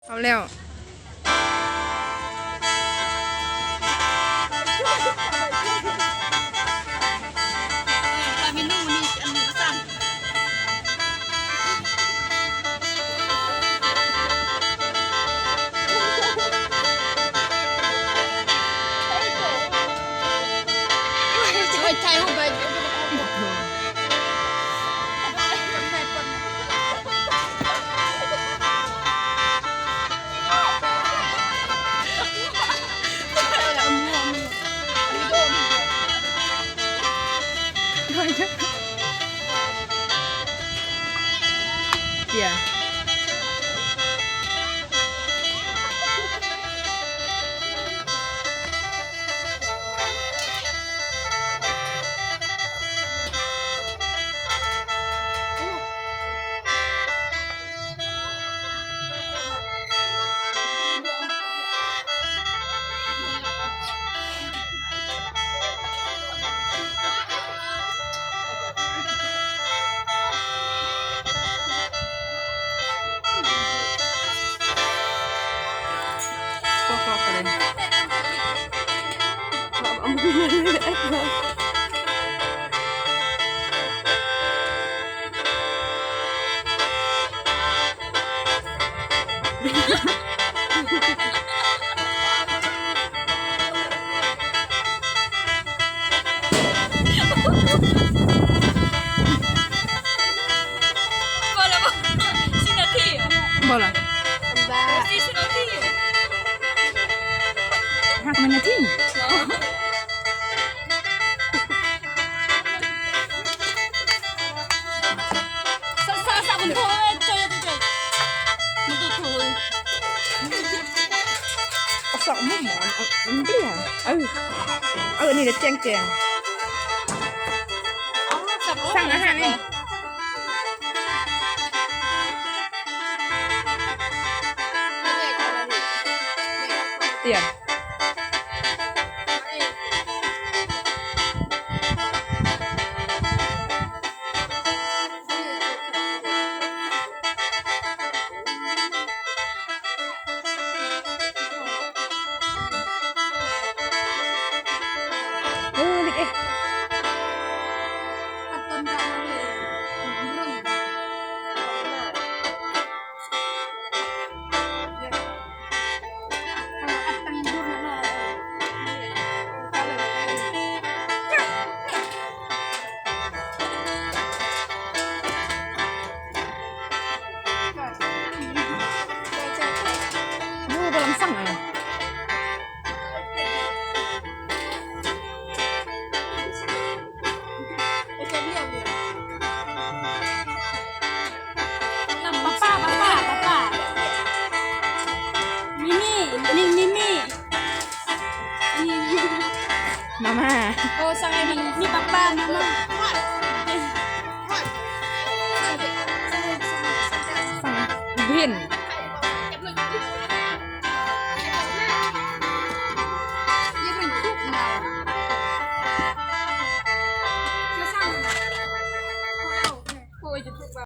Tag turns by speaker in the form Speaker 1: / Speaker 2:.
Speaker 1: เอาแล้ว
Speaker 2: เมนูนี่อันนี้สั่งใจหัวใบ
Speaker 1: เดี๋ยวก็ไปเลย
Speaker 2: ก็แล้วก็สินาที
Speaker 1: บ่ล่ะ
Speaker 2: สินาที
Speaker 1: หักมันนาที
Speaker 2: sa con thôi chơi chơiมันตัวถู
Speaker 1: เอาสองหม้อหมอนเอาไม่ได้อันนี้เดี๋ยวแจงสั่งอาหารนี่เตี๋ยเด็กเอ๊ะกำลังสั่งอะไร
Speaker 2: Papa. Mimi, Mimi.
Speaker 1: มาม่า
Speaker 2: Oh, sangai ni papa, mama.
Speaker 1: สั่งเพี้ยน